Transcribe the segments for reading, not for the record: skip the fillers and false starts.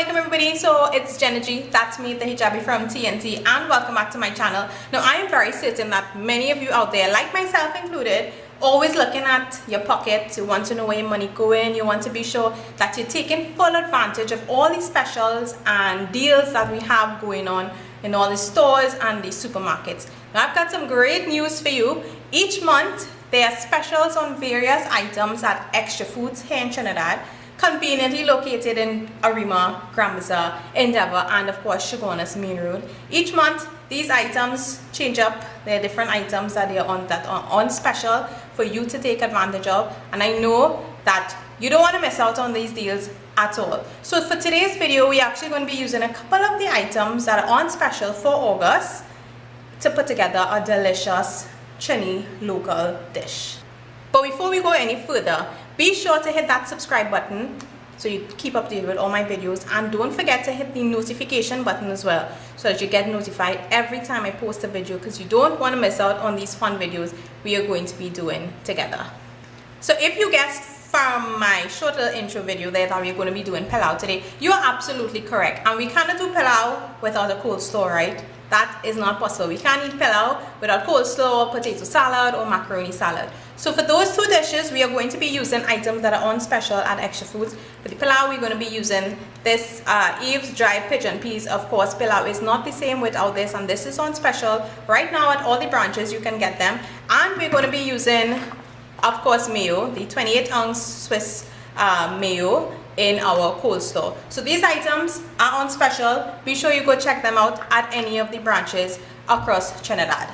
Assalamualaikum everybody. So it's JennaG, that's me, the hijabi from TNT, and welcome back to my channel. Now I am very certain that many of you out there, like myself included, always looking at your pocket. You want to know where your money going. You want to be sure that you're taking full advantage of all these specials and deals that we have going on in all the stores and the supermarkets. Now I've got some great news for you. Each month there are specials on various items at Xtra Foods here in Trinidad, conveniently located in Arima, Grand Bazaar, Endeavour, and of course Shogunas Main Road. Each month these items change up. There are different items that are on special for you to take advantage of, and I know that you don't want to miss out on these deals at all. So for today's video, we're actually going to be using a couple of the items that are on special for August to put together a delicious Trini local dish. But before we go any further, be sure to hit that subscribe button so you keep updated with all my videos, and don't forget to hit the notification button as well so that you get notified every time I post a video, because you don't want to miss out on these fun videos we are going to be doing together. So if you guessed from my short little intro video there that we're going to be doing pilau today, you are absolutely correct, and we cannot do pilau without a coleslaw, right? That is not possible. We can't eat pilau without coleslaw, potato salad, or macaroni salad. So for those two dishes, we are going to be using items that are on special at Xtra Foods. For the pilau, we're going to be using this Eve's dried pigeon peas. Of course, pilau is not the same without this, and this is on special right now at all the branches. You can get them. And we're going to be using, of course, mayo, the 28-ounce Swiss mayo in our coleslaw. So these items are on special. Be sure you go check them out at any of the branches across Trinidad.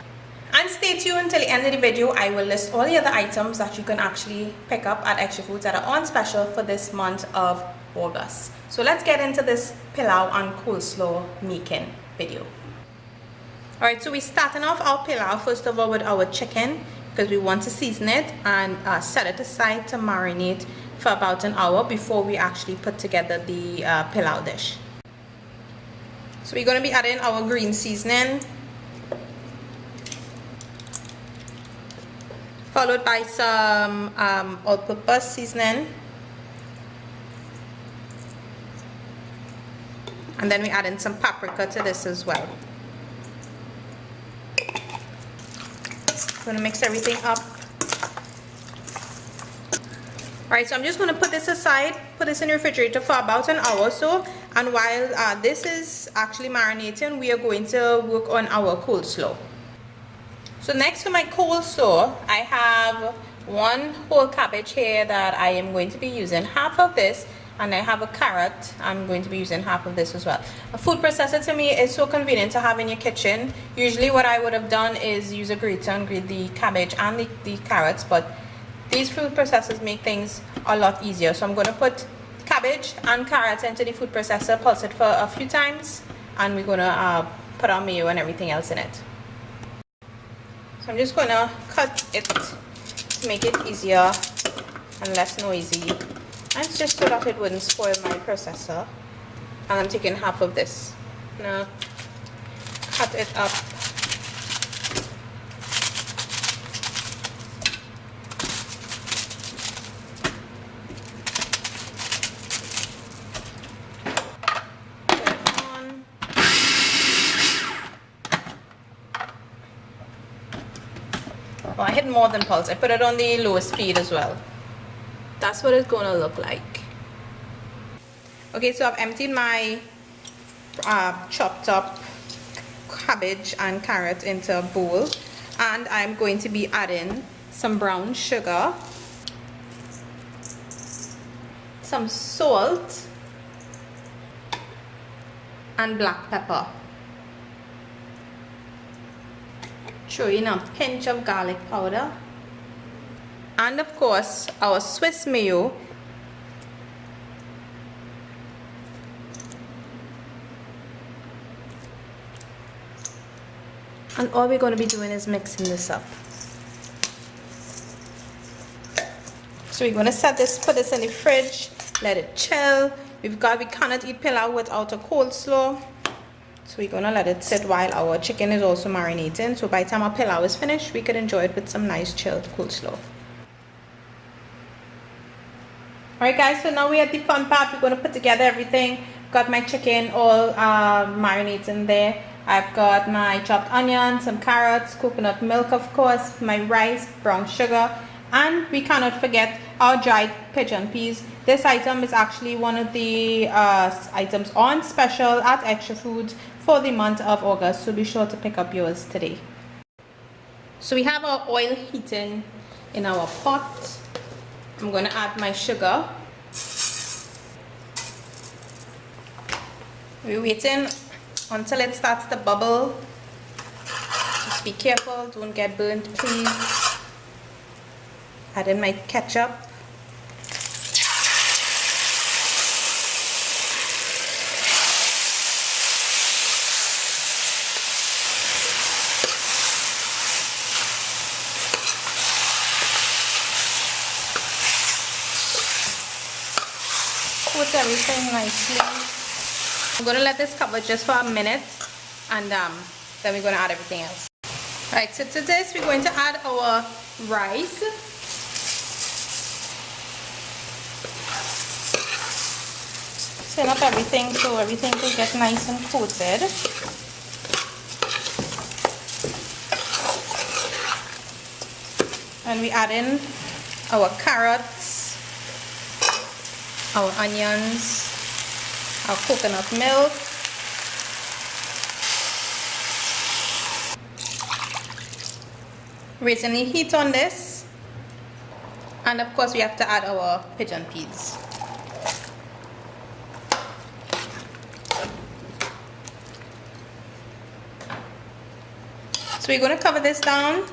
And stay tuned until the end of the video. I will list all the other items that you can actually pick up at Xtra Foods that are on special for this month of August. So let's get into this pilau and coleslaw making video. Alright, so we're starting off our pilau first of all with our chicken, because we want to season it and set it aside to marinate for about an hour before we actually put together the pilau dish. So we're going to be adding our green seasoning, followed by some all-purpose seasoning, and then we add in some paprika to this as well. Going to mix everything up. Alright, so I'm just going to put this aside, put this in the refrigerator for about an hour or so, and while this is actually marinating, we are going to work on our coleslaw. So next for my coleslaw, I have one whole cabbage here that I am going to be using half of this, and I have a carrot. I'm going to be using half of this as well. A food processor to me is so convenient to have in your kitchen. Usually what I would have done is use a grater and grate the cabbage and the carrots, but these food processors make things a lot easier. So I'm going to put cabbage and carrots into the food processor, pulse it for a few times, and we're going to put our mayo and everything else in it. So I'm just going to cut it to make it easier and less noisy, and it's just so that it wouldn't spoil my processor. And I'm taking half of this. I'm going to cut it up. Oh, I hit more than pulse. I put it on the lowest speed as well. That's what it's going to look like. Okay, so I've emptied my chopped up cabbage and carrot into a bowl, and I'm going to be adding some brown sugar, some salt, and black pepper. Throw in a pinch of garlic powder, and of course our Swiss mayo, and all we're going to be doing is mixing this up. So we're going to put this in the fridge, let it chill. We cannot eat pilau without a coleslaw. So we're gonna let it sit while our chicken is also marinating. So by the time our pilau is finished, we could enjoy it with some nice chilled coleslaw. Alright guys, so now we're at the fun part. We're going to put together everything. Got my chicken all marinated in there. I've got my chopped onion, some carrots, coconut milk of course, my rice, brown sugar, and we cannot forget our dried pigeon peas. This item is actually one of the items on special at Xtra Foods for the month of August, so be sure to pick up yours today. So we have our oil heating in our pot. I'm going to add my sugar. We're waiting until it starts to bubble. Just be careful, don't get burnt please. Add in my ketchup. Coat everything nicely. I'm going to let this cover just for a minute, and then we're going to add everything else. Alright, so to this we're going to add our rice. Turn up everything so everything will get nice and coated. And we add in our carrots, our onions, our coconut milk, raising the heat on this, and of course we have to add our pigeon peas. So we're going to cover this down,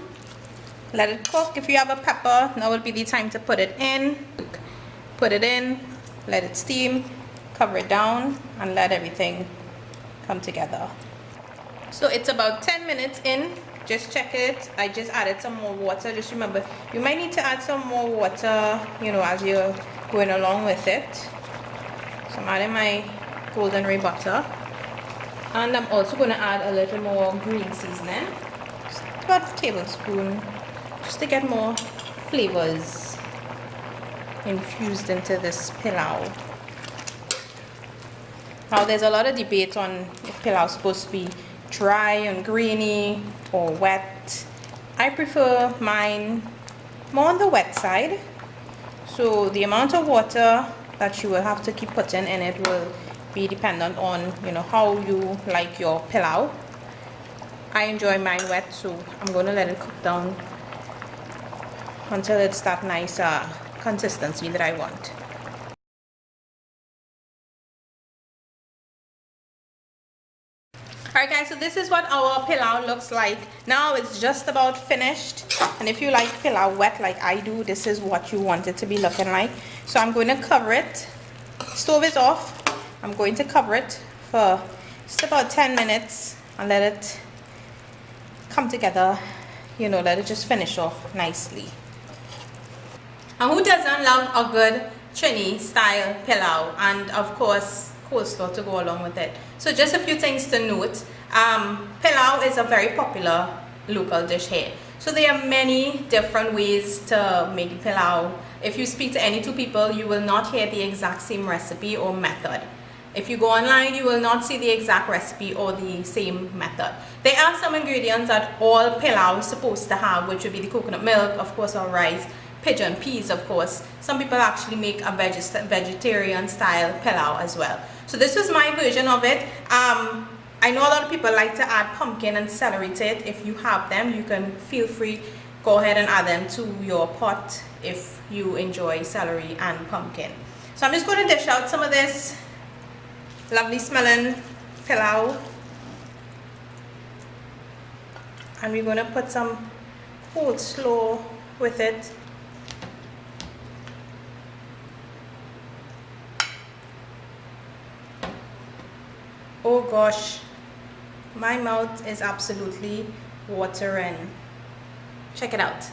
let it cook. If you have a pepper, now will be the time to put it in. Put it in, let it steam, cover it down, and let everything come together. So it's about 10 minutes in. Just check it. I just added some more water. Just remember, you might need to add some more water, you know, as you're going along with it. So I'm adding my golden ray butter, and I'm also going to add a little more green seasoning, just about a tablespoon, just to get more flavors infused into this pilau. Now there's a lot of debate on if pilau is supposed to be dry and grainy or wet. I prefer mine more on the wet side. So the amount of water that you will have to keep putting in it will be dependent on, you know, how you like your pilau. I enjoy mine wet, so I'm going to let it cook down until it's that nice consistency that I want. Alright guys, so this is what our pilau looks like. Now it's just about finished, and if you like pilau wet like I do, this is what you want it to be looking like. So I'm going to cover it. Stove is off. I'm going to cover it for just about 10 minutes and let it come together, you know, let it just finish off nicely. And who doesn't love a good Trini style pilau, and of course coleslaw to go along with it. So just a few things to note. Pilau is a very popular local dish here. So there are many different ways to make pilau. If you speak to any two people, you will not hear the exact same recipe or method. If you go online, you will not see the exact recipe or the same method. There are some ingredients that all pilau is supposed to have, which would be the coconut milk, of course, our rice, pigeon peas, of course. Some people actually make a vegetarian style pilau as well. So this was my version of it. I know a lot of people like to add pumpkin and celery to it. If you have them, you can feel free, go ahead and add them to your pot if you enjoy celery and pumpkin. So I'm just going to dish out some of this lovely smelling pilau, and we're going to put some coleslaw with it. Oh gosh, my mouth is absolutely watering. Check it out.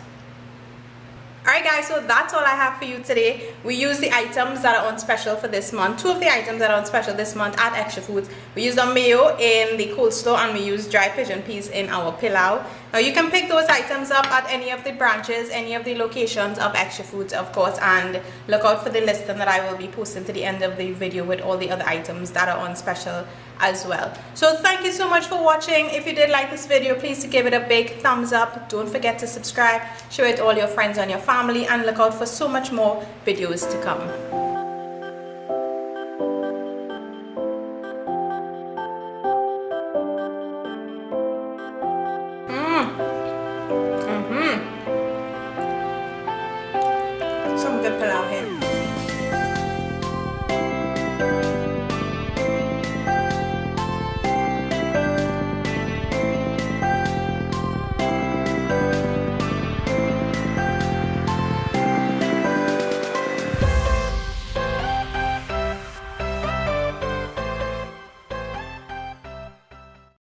Alright guys, so that's all I have for you today. We use the items that are on special for this month. 2 of the items that are on special this month at Xtra Foods. We used our mayo in the Coleslaw and we used dry pigeon peas in our Pelau. Now you can pick those items up at any of the branches, any of the locations of Xtra Foods, of course, and look out for the listing that I will be posting to the end of the video with all the other items that are on special as well. So thank you so much for watching. If you did like this video, please give it a big thumbs up. Don't forget to subscribe, share it to all your friends and your family, and look out for so much more videos to come.